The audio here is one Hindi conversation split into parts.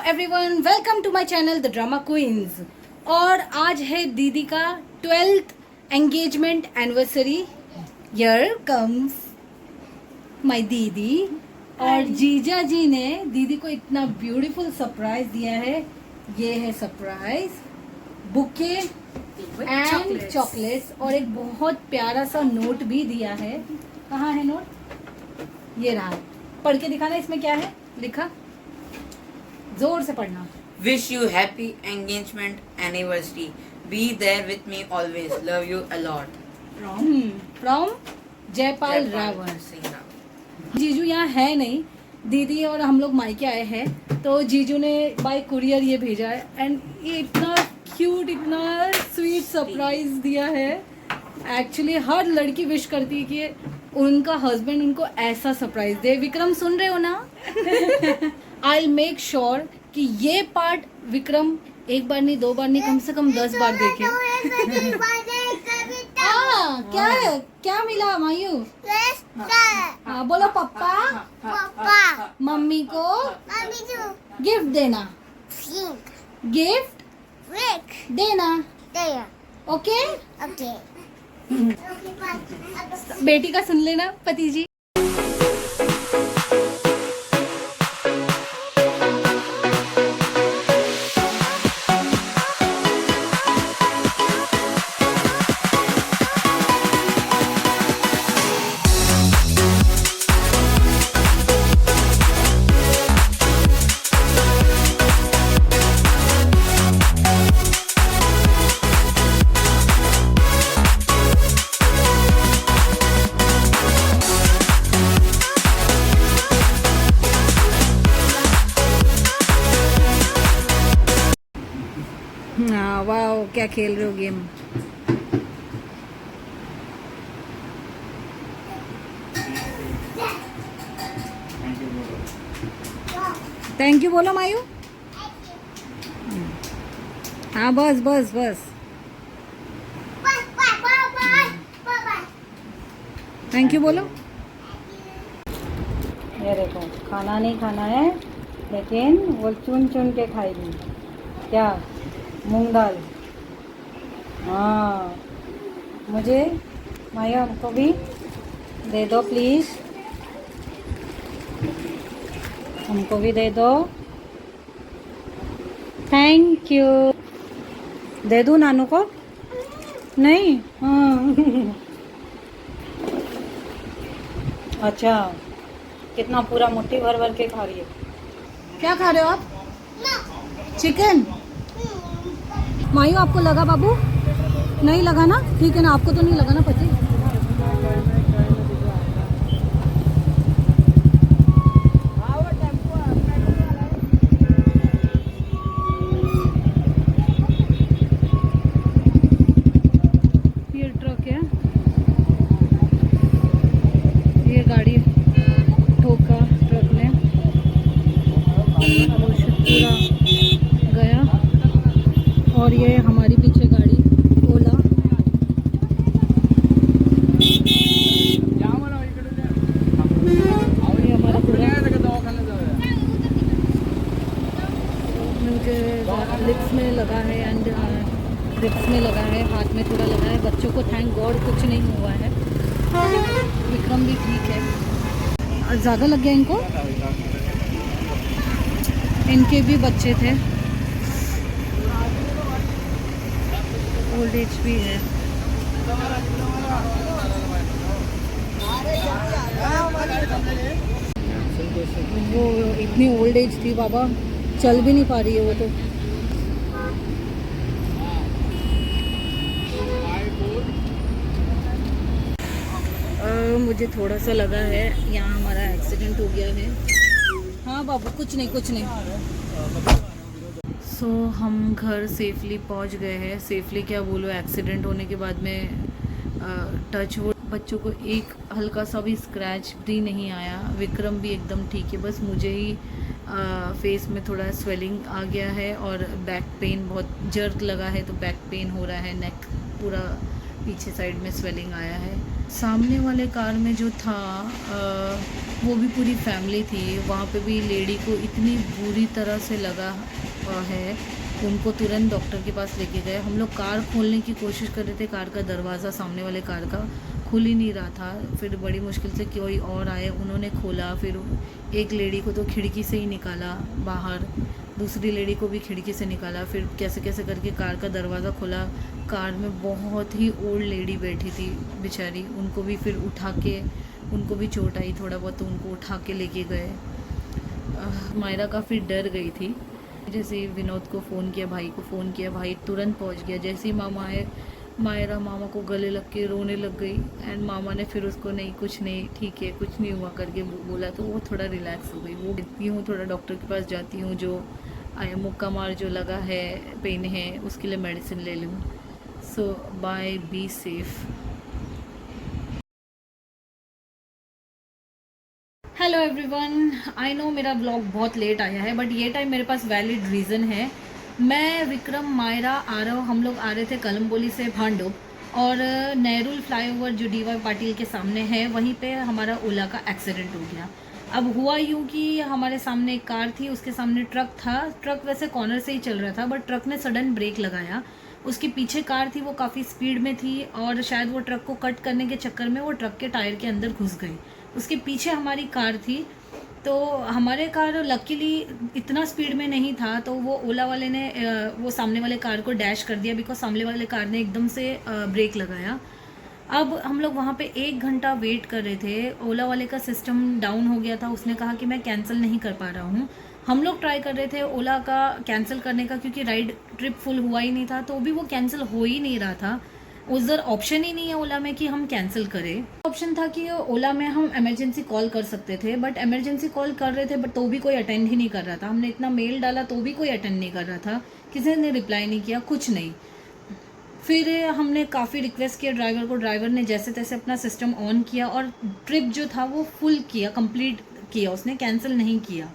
Everyone, welcome to my channel the drama queens. और आज है दीदी का 12th engagement anniversary. Here comes my दीदी। और जीजा जी ने दीदी को इतना ब्यूटीफुल सरप्राइज दिया है। ये है सरप्राइज, बुके एंड चॉकलेट्स और एक बहुत प्यारा सा नोट भी दिया है। कहाँ है नोट? ये रहा, पढ़ के दिखाना इसमें क्या है लिखा, जोर से पढ़ना। Wish you happy engagement anniversary. Be there with me always. Love you a lot. From Jaipal Rawal. जीजू यहाँ है नहीं, दीदी और हम लोग मायके आए हैं, तो जीजू ने बाय कुरियर ये भेजा है। एंड ये इतना क्यूट, इतना स्वीट सरप्राइज दिया है। एक्चुअली हर लड़की विश करती है कि उनका हस्बैंड उनको ऐसा सरप्राइज दे। विक्रम सुन रहे हो ना? आई मेक श्योर कि ये पार्ट विक्रम एक बार नहीं, दो बार नहीं, कम से कम 10 बार देखे। क्या है, क्या मिला मायू? हाँ बोलो, पापा मम्मी को गिफ्ट देना, गिफ्ट देना। ओके बेटी का सुन लेना पति जी। हाँ वाह, क्या खेल रहे हो गेम? थैंक यू बोलो मायू। हाँ बस बस बस, थैंक यू बोलो। ये देखो, खाना नहीं खाना है, लेकिन वो चुन चुन के खाएगी। क्या? मूंग दाल। हाँ, मुझे माया हमको भी दे दो प्लीज, हमको भी दे दो। Thank you. दे दूँ नानू को? नहीं? हाँ। अच्छा, कितना पूरा मुट्ठी भर भर के खा रही है। क्या खा रहे हो आप? चिकन। मायू आपको लगा बाबू? नहीं लगा ना? ठीक है ना, आपको तो नहीं लगा ना पति? ये ट्रक है, ये गाड़ी ठोका ट्रक ने, पूरा गया। और ये हमारी पीछे गाड़ी ओला। ये हमारा पूरा मुझे लिप्स में लगा है एंड लिप्स में लगा है, हाथ में थोड़ा लगा है। बच्चों को थैंक गॉड कुछ नहीं हुआ है। विक्रम भी ठीक है। ज़्यादा लग गया इनको, इनके भी बच्चे थे, ओल्ड एज भी है। वो इतनी ओल्ड एज थी बाबा, चल भी नहीं पा रही है वो तो। मुझे थोड़ा सा लगा है यहाँ हमारा एक्सीडेंट हो गया है। हाँ बाबू, कुछ नहीं कुछ नहीं। सो हम घर सेफली पहुंच गए हैं। सेफली क्या बोलो, एक्सीडेंट होने के बाद में टच वो बच्चों को एक हल्का सा भी स्क्रैच भी नहीं आया। विक्रम भी एकदम ठीक है, बस मुझे ही फेस में थोड़ा स्वेलिंग आ गया है और बैक पेन, बहुत जर्क लगा है तो बैक पेन हो रहा है। नेक पूरा पीछे साइड में स्वेलिंग आया है। सामने वाले कार में जो था वो भी पूरी फैमिली थी। वहाँ पे भी लेडी को इतनी बुरी तरह से लगा है, उनको तुरंत डॉक्टर के पास लेके गए। हम लोग कार खोलने की कोशिश कर रहे थे, कार का दरवाज़ा सामने वाले कार का खुल ही नहीं रहा था। फिर बड़ी मुश्किल से कोई और आए, उन्होंने खोला। फिर एक लेडी को तो खिड़की से ही निकाला बाहर, दूसरी लेडी को भी खिड़की से निकाला। फिर कैसे कैसे करके कार का दरवाज़ा खोला। कार में बहुत ही ओल्ड लेडी बैठी थी बेचारी, उनको भी फिर उठा के, उनको भी चोट आई थोड़ा बहुत, तो उनको उठा के लेके गए। मायरा काफ़ी डर गई थी। जैसे ही विनोद को फ़ोन किया, भाई को फ़ोन किया, भाई तुरंत पहुंच गया। जैसे ही मामा आए, मायरा मामा को गले लग के रोने लग गई। एंड मामा ने फिर उसको नहीं कुछ नहीं, ठीक है कुछ नहीं हुआ करके बोला, तो वो थोड़ा रिलैक्स हो गई। वो देखती हूँ थोड़ा डॉक्टर के पास जाती हूँ, जो मुक्का मार जो लगा है, पेन है, उसके लिए मेडिसिन ले लूँ। So bye, be safe. Hello everyone, I know मेरा ब्लॉग बहुत लेट आया है, बट ये टाइम मेरे पास वैलिड रीज़न है। मैं, विक्रम, मायरा, आरव, हम लोग आ रहे थे कलम्बोली से भांडुप, और नेहरू फ्लाईओवर जो डीवाई पाटिल के सामने है, वहीं पे हमारा ओला का एक्सीडेंट हो गया। अब हुआ यूँ कि हमारे सामने एक कार थी, उसके सामने ट्रक था। ट्रक वैसे कॉर्नर से ही चल रहा था, बट ट्रक ने सडन ब्रेक लगाया। उसके पीछे कार थी, वो काफ़ी स्पीड में थी, और शायद वो ट्रक को कट करने के चक्कर में वो ट्रक के टायर के अंदर घुस गई। उसके पीछे हमारी कार थी, तो हमारे कार लकीली इतना स्पीड में नहीं था, तो वो ओला वाले ने वो सामने वाले कार को डैश कर दिया, बिकॉज सामने वाले कार ने एकदम से ब्रेक लगाया। अब हम लोग वहाँ पे 1 घंटा वेट कर रहे थे। ओला वाले का सिस्टम डाउन हो गया था, उसने कहा कि मैं कैंसिल नहीं कर पा रहा हूँ। हम लोग ट्राई कर रहे थे ओला का कैंसिल करने का, क्योंकि राइड ट्रिप फुल हुआ ही नहीं था, तो भी वो कैंसिल हो ही नहीं रहा था। उधर ऑप्शन ही नहीं है ओला में कि हम कैंसिल करें। ऑप्शन था कि ओला में हम इमरजेंसी कॉल कर सकते थे, बट इमरजेंसी कॉल कर रहे थे, बट तो भी कोई अटेंड ही नहीं कर रहा था। हमने इतना मेल डाला तो भी कोई अटेंड नहीं कर रहा था, किसी ने रिप्लाई नहीं किया, कुछ नहीं। फिर हमने काफ़ी रिक्वेस्ट किया ड्राइवर को, ड्राइवर ने जैसे तैसे अपना सिस्टम ऑन किया और ट्रिप जो था वो फुल किया, कंप्लीट किया, उसने कैंसिल नहीं किया।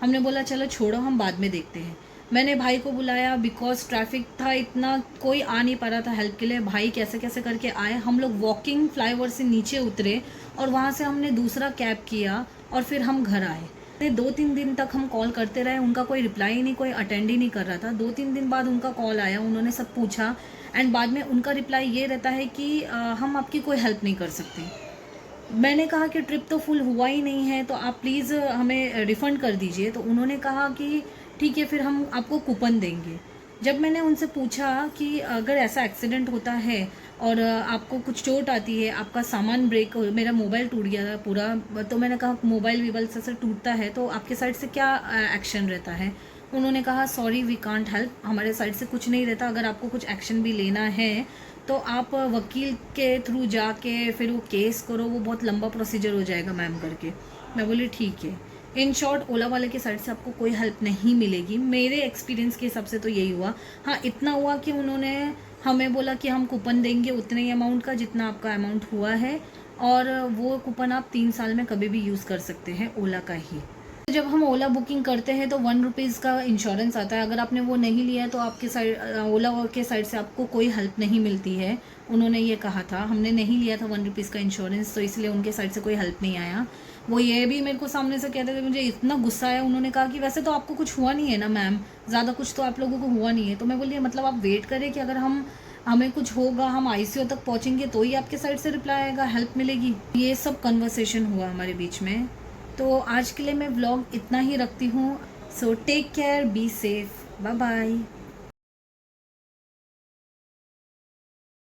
हमने बोला चलो छोड़ो, हम बाद में देखते हैं। मैंने भाई को बुलाया, बिकॉज ट्रैफिक था इतना, कोई आ नहीं पा रहा था हेल्प के लिए। भाई कैसे कैसे करके आए, हम लोग वॉकिंग फ्लाईओवर से नीचे उतरे, और वहाँ से हमने दूसरा कैब किया, और फिर हम घर आए। 2-3 दिन तक हम कॉल करते रहे, उनका कोई रिप्लाई ही नहीं, कोई अटेंड ही नहीं कर रहा था। 2-3 दिन बाद उनका कॉल आया, उन्होंने सब पूछा, एंड बाद में उनका रिप्लाई ये रहता है कि हम आपकी कोई हेल्प नहीं कर सकते। मैंने कहा कि ट्रिप तो फुल हुआ ही नहीं है, तो आप प्लीज़ हमें रिफ़ंड कर दीजिए। तो उन्होंने कहा कि ठीक है, फिर हम आपको कूपन देंगे। जब मैंने उनसे पूछा कि अगर ऐसा एक्सीडेंट होता है और आपको कुछ चोट आती है, आपका सामान ब्रेक, मेरा मोबाइल टूट गया था पूरा, तो मैंने कहा मोबाइल वीबल से टूटता है तो आपके साइड से क्या एक्शन रहता है। उन्होंने कहा सॉरी वी कांट हेल्प, हमारे साइड से कुछ नहीं रहता। अगर आपको कुछ एक्शन भी लेना है तो आप वकील के थ्रू जाके फिर वो केस करो, वो बहुत लंबा प्रोसीजर हो जाएगा मैम करके। मैं बोली ठीक है। इन शॉर्ट ओला वाले की साइड से आपको कोई हेल्प नहीं मिलेगी, मेरे एक्सपीरियंस के हिसाब से तो यही हुआ। हाँ, इतना हुआ कि उन्होंने हमें बोला कि हम कूपन देंगे उतने ही अमाउंट का जितना आपका अमाउंट हुआ है, और वो कूपन आप 3 साल में कभी भी यूज़ कर सकते हैं, ओला का ही। जब हम ओला बुकिंग करते हैं तो 1 रुपीज़ का इंश्योरेंस आता है। अगर आपने वो नहीं लिया है तो आपके साइड, ओला के साइड से आपको कोई हेल्प नहीं मिलती है। उन्होंने ये कहा था, हमने नहीं लिया था 1 रुपीज़ का इंश्योरेंस, तो इसलिए उनके साइड से कोई हेल्प नहीं आया। वो ये भी मेरे को सामने से कहते थे, मुझे इतना गुस्सा आया। उन्होंने कहा कि वैसे तो आपको कुछ हुआ नहीं है ना मैम, ज़्यादा कुछ तो आप लोगों को हुआ नहीं है। तो मैं बोली मतलब आप वेट करें कि अगर हमें कुछ होगा, हम आईसीयू तक पहुंचेंगे तो ही आपके साइड से रिप्लाई आएगा, हेल्प मिलेगी। ये सब कन्वर्सेशन हुआ हमारे बीच में। तो आज के लिए मैं व्लॉग इतना ही रखती हूँ। So take care, be safe, bye bye.